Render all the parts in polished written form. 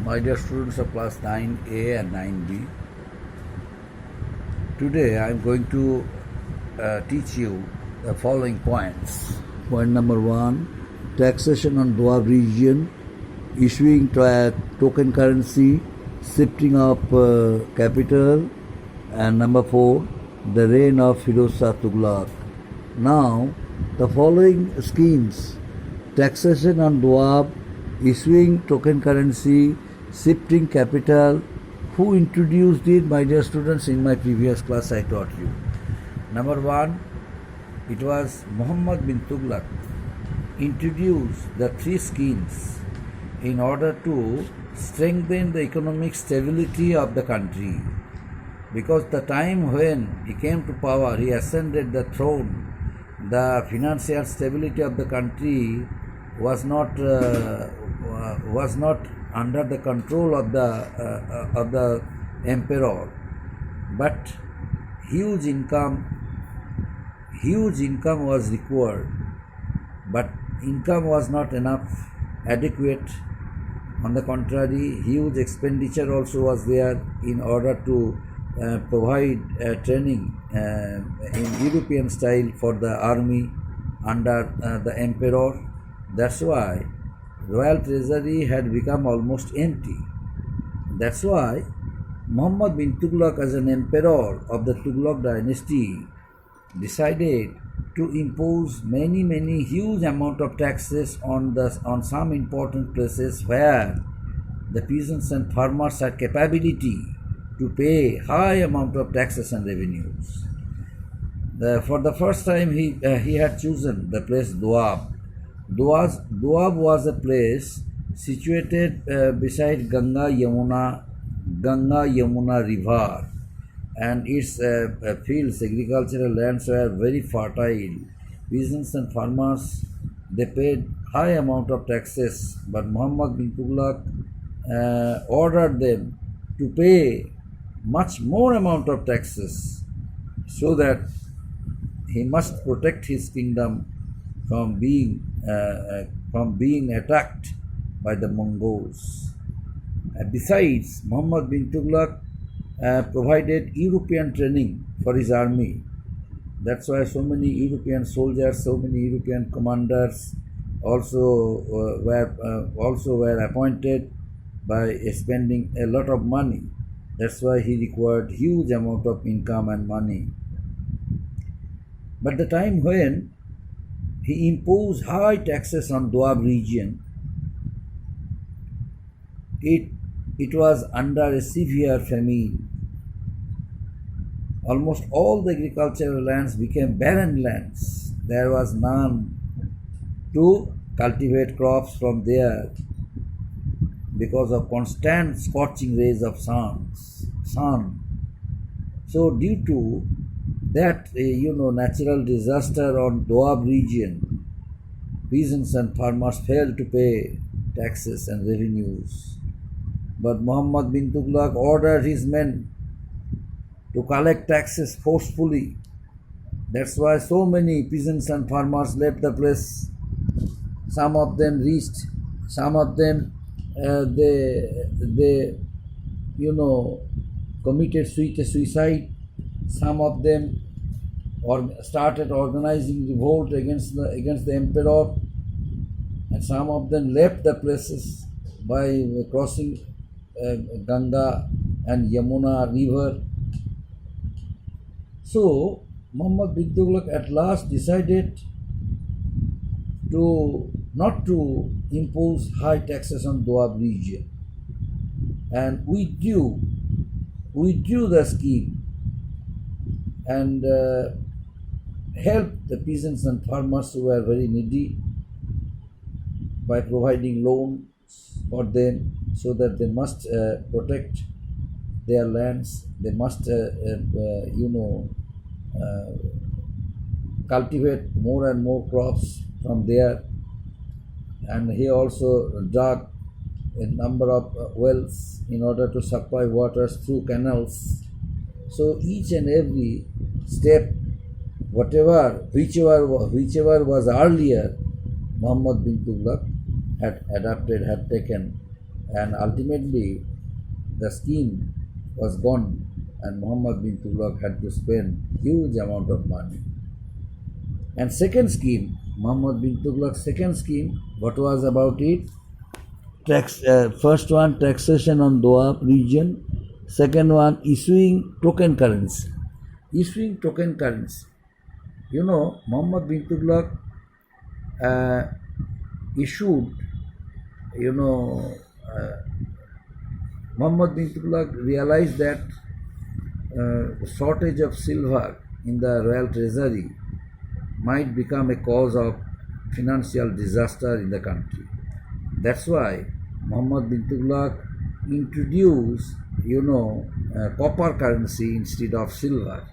My dear students of class 9A and 9B, today I am going to teach you the following points. Point number 1, taxation on Doab region, issuing token currency, shifting of capital, and number 4, the reign of Firoz Shah Tughlaq. Now, the following schemes: taxation on Doab, issuing token currency, shifting capital. Who introduced it, my dear students? In my previous class I taught you. Number 1, it was Muhammad bin Tughlaq introduced the 3 schemes in order to strengthen the economic stability of the country. Because the time when he came to power, he ascended the throne, the financial stability of the country was not under the control of the emperor, but huge income was required, but income was not enough, adequate. On the contrary, huge expenditure also was there in order to provide training in European style for the army under the emperor. That's why royal treasury had become almost empty. That's why Muhammad bin Tughlaq, as an emperor of the Tughlaq dynasty, decided to impose many huge amount of taxes on some important places where the peasants and farmers had capability to pay high amount of taxes and revenues. For the first time, he had chosen the place Doab. Doab was a place situated beside Ganga Yamuna river, and its fields, agricultural lands were very fertile. Peasants and farmers, they paid high amount of taxes, but Muhammad bin Tughlaq ordered them to pay much more amount of taxes, so that he must protect his kingdom from being attacked by the Mongols. Besides, Muhammad bin Tughlaq provided European training for his army. That's why so many European soldiers, so many European commanders also were appointed by spending a lot of money. That's why he required huge amount of income and money. But the time when he imposed high taxes on Doab region, it was under a severe famine. Almost all the agricultural lands became barren lands. There was none to cultivate crops from there because of constant scorching rays of sun. So due to that natural disaster on Doab region, peasants and farmers failed to pay taxes and revenues. But Muhammad bin Tughlaq ordered his men to collect taxes forcefully. That's why so many peasants and farmers left the place. Some of them reached, some of them they committed suicide. Some of them started organizing revolt against the emperor, and some of them left the places by crossing Ganga and Yamuna river. So Muhammad bin Tughlaq at last decided not to impose high taxes on Doab region, and withdrew the scheme and helped the peasants and farmers who were very needy by providing loans for them, so that they must protect their lands. They must cultivate more and more crops from there. And he also dug a number of wells in order to supply waters through canals. So each and every step, whichever was earlier, Muhammad bin Tughlaq had taken and ultimately the scheme was gone, and Muhammad bin Tughlaq had to spend huge amount of money. And second scheme, Muhammad bin Tughlaq's second scheme, what was about it? First one, taxation on Doab region. Second one, issuing token currency. Issuing token currency. You know, Muhammad bin Tughlaq issued, you know, Muhammad bin Tughlaq realized that the shortage of silver in the royal treasury might become a cause of financial disaster in the country. That's why Muhammad bin Tughlaq introduced, copper currency instead of silver.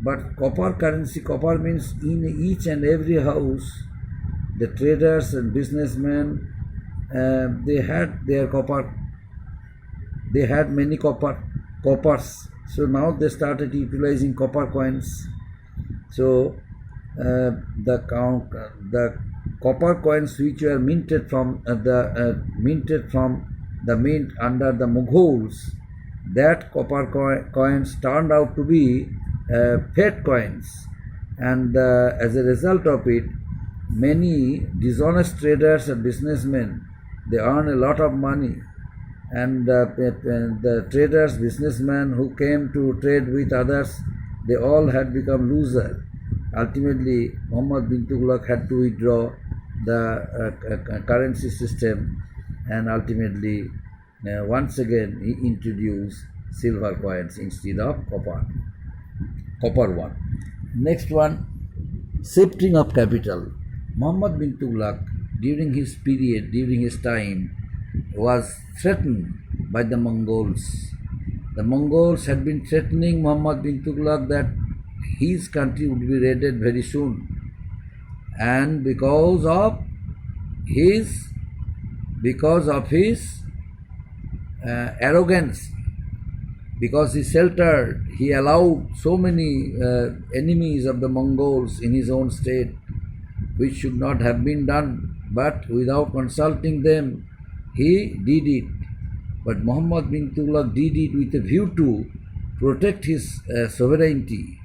But copper currency, copper means in each and every house, the traders and businessmen, they had their copper. They had many coppers. So now they started utilizing copper coins. So the copper coins which were minted from the mint under the Mughals, that copper coins turned out to be fake coins, and as a result of it, many dishonest traders and businessmen, they earn a lot of money, and the traders, businessmen who came to trade with others, they all had become losers. Ultimately, Muhammad bin Tughlaq had to withdraw the currency system, and ultimately, once again, he introduced silver coins instead of copper one. Next one, shifting of capital. Muhammad bin Tughlaq, during his time, was threatened by the Mongols. The Mongols had been threatening Muhammad bin Tughlaq that his country would be raided very soon, and because of his arrogance, because he allowed so many enemies of the Mongols in his own state, which should not have been done, but without consulting them, he did it. But Muhammad bin Tughlaq did it with a view to protect his sovereignty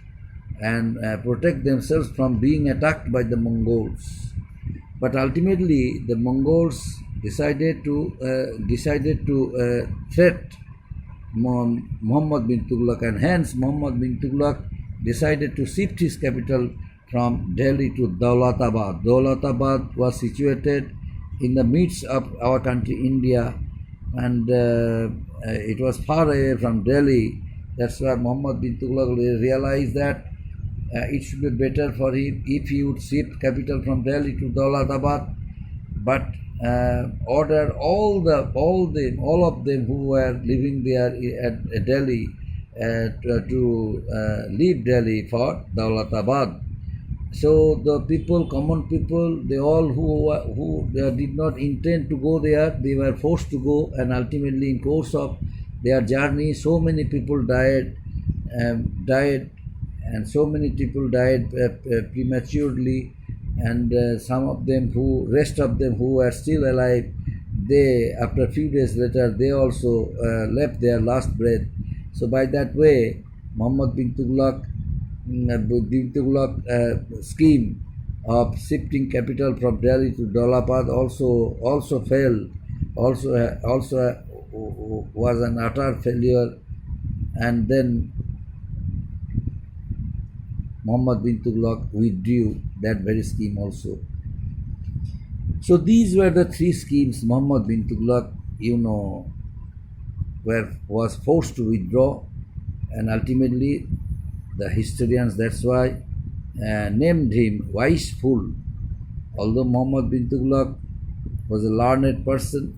and protect themselves from being attacked by the Mongols. But ultimately, the Mongols decided to threat Muhammad bin Tughlaq, and hence Muhammad bin Tughlaq decided to shift his capital from Delhi to Daulatabad. Daulatabad was situated in the midst of our country, India, and it was far away from Delhi. That's why Muhammad bin Tughlaq realized that it should be better for him if he would shift capital from Delhi to Daulatabad, but ordered all of them who were living there at Delhi to leave Delhi for Daulatabad. So the common people, they all who did not intend to go there, they were forced to go, and ultimately, in course of their journey, so many people died, and so many people died prematurely, and rest of them who were still alive, they, after a few days later, they also left their last breath. So by that way, Muhammad bin Tughlaq scheme of shifting capital from Delhi to Daulabad also failed, also was an utter failure, and then Muhammad bin Tughlaq withdrew that very scheme also. So these were the three schemes Muhammad bin Tughlaq, was forced to withdraw, and ultimately the historians, that's why, named him wise fool. Although Muhammad bin Tughlaq was a learned person,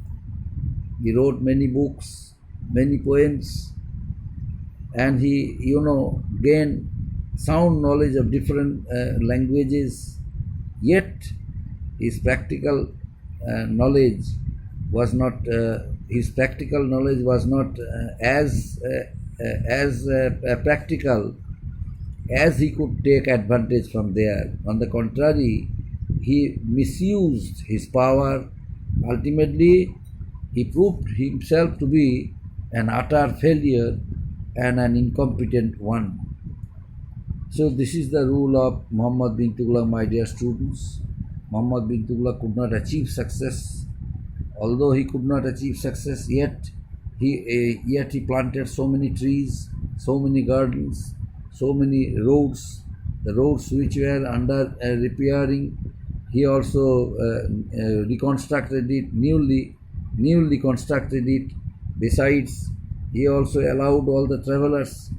he wrote many books, many poems, and he, gained sound knowledge of different languages, yet his practical knowledge was not as practical as he could take advantage from there. On the contrary, he misused his power. Ultimately, he proved himself to be an utter failure and an incompetent one. So this is the rule of Muhammad bin Tughlaq, my dear students. Muhammad bin Tughlaq could not achieve success. Although he could not achieve success, yet he planted so many trees, so many gardens, so many roads. The roads which were under repairing, he also reconstructed it, newly constructed it. Besides, he also allowed all the travelers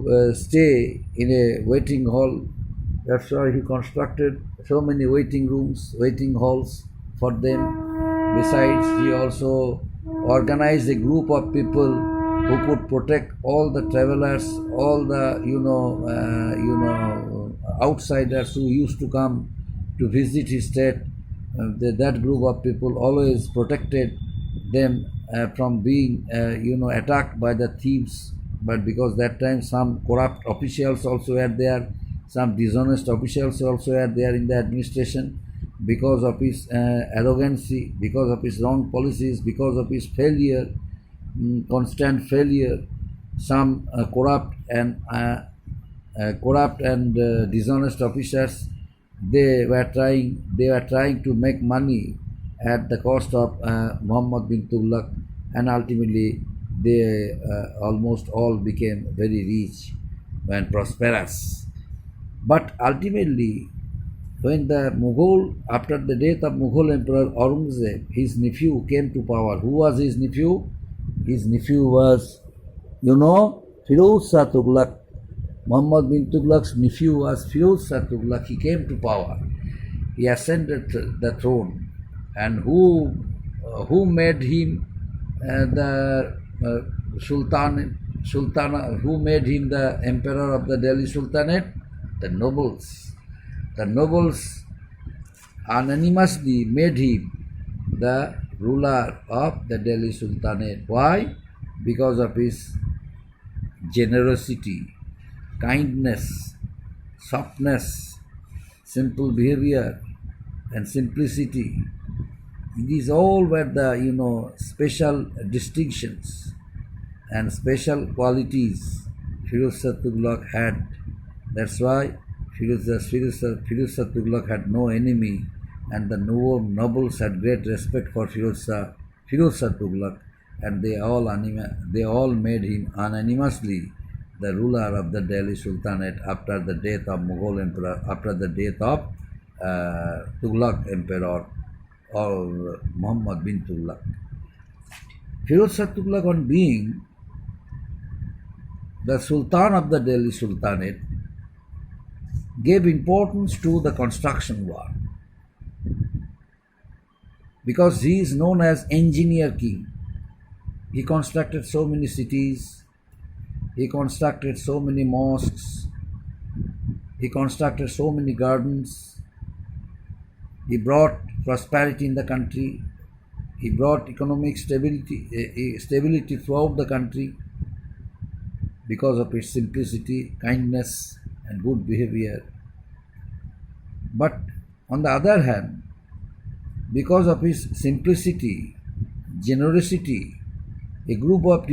to stay in a waiting hall. That's why he constructed so many waiting rooms, waiting halls for them. Besides, he also organized a group of people who could protect all the travelers, all the outsiders who used to come to visit his state. That group of people always protected them from being attacked by the thieves. But because that time some corrupt officials also were there, some dishonest officials also were there in the administration, because of his arrogancy, because of his wrong policies, because of his failure, constant failure. Some corrupt and dishonest officers, they were trying to make money at the cost of Muhammad bin Tughlaq, and ultimately they almost all became very rich and prosperous. But ultimately, when the Mughal, after the death of Mughal Emperor Aurangzeb, his nephew came to power. Who was his nephew? His nephew was, Firoz Shah Tughlaq. Muhammad bin Tughlaq's nephew was Firoz Shah Tughlaq. He came to power. He ascended the throne. And who made him the Sultana? Who made him the emperor of the Delhi Sultanate? The nobles. The nobles unanimously made him the ruler of the Delhi Sultanate. Why? Because of his generosity, kindness, softness, simple behavior, and simplicity. These all were the special distinctions and special qualities Firoz Shah Tughlaq had. That's why Firoz Shah Tughlaq had no enemy, and the nobles had great respect for Firoz Shah Tughlaq, and they all made him unanimously the ruler of the Delhi Sultanate after the death of Mughal Emperor, after the death of Tughlaq Emperor or Muhammad bin Tughlaq. Firoz Shah Tughlaq, on being the Sultan of the Delhi Sultanate, gave importance to the construction work, because he is known as engineer king. He constructed so many cities, he constructed so many mosques, he constructed so many gardens, he brought prosperity in the country, he brought economic stability throughout the country because of his simplicity, kindness, and good behavior. But on the other hand, because of his simplicity, generosity, a group of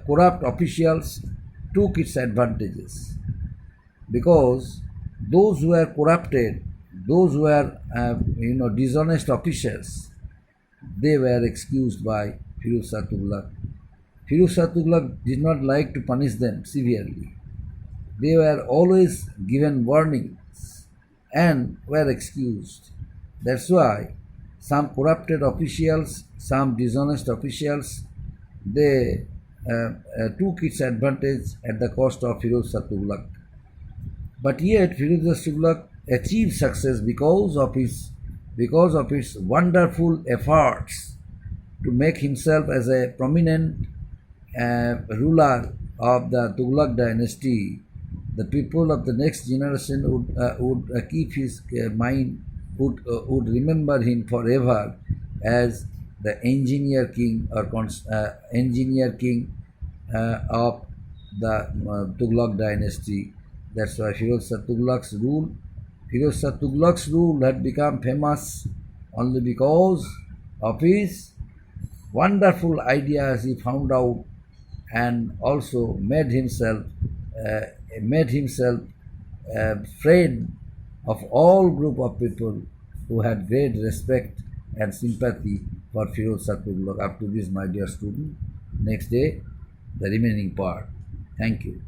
corrupt officials took its advantages. Because those who were corrupted, those who were dishonest officials, they were excused by Firoz Shah Tughlaq. Firoz Shah Tughlaq did not like to punish them severely. They were always given warnings and were excused. That's why some corrupted officials, some dishonest officials, they took its advantage at the cost of Firoz Shah Tughlaq. But yet Firoz Shah Tughlaq achieved success because of his wonderful efforts to make himself as a prominent ruler of the Tughlaq dynasty. The people of the next generation would keep his mind, would remember him forever as the engineer king or engineer king of the Tughlaq dynasty. That's why Firoz Shah Tughlaq's rule had become famous only because of his wonderful ideas he found out, and also uh, made himself a friend of all group of people who had great respect and sympathy for Firoz Shah Tughlaq. Up to this, my dear student. Next day, the remaining part. Thank you.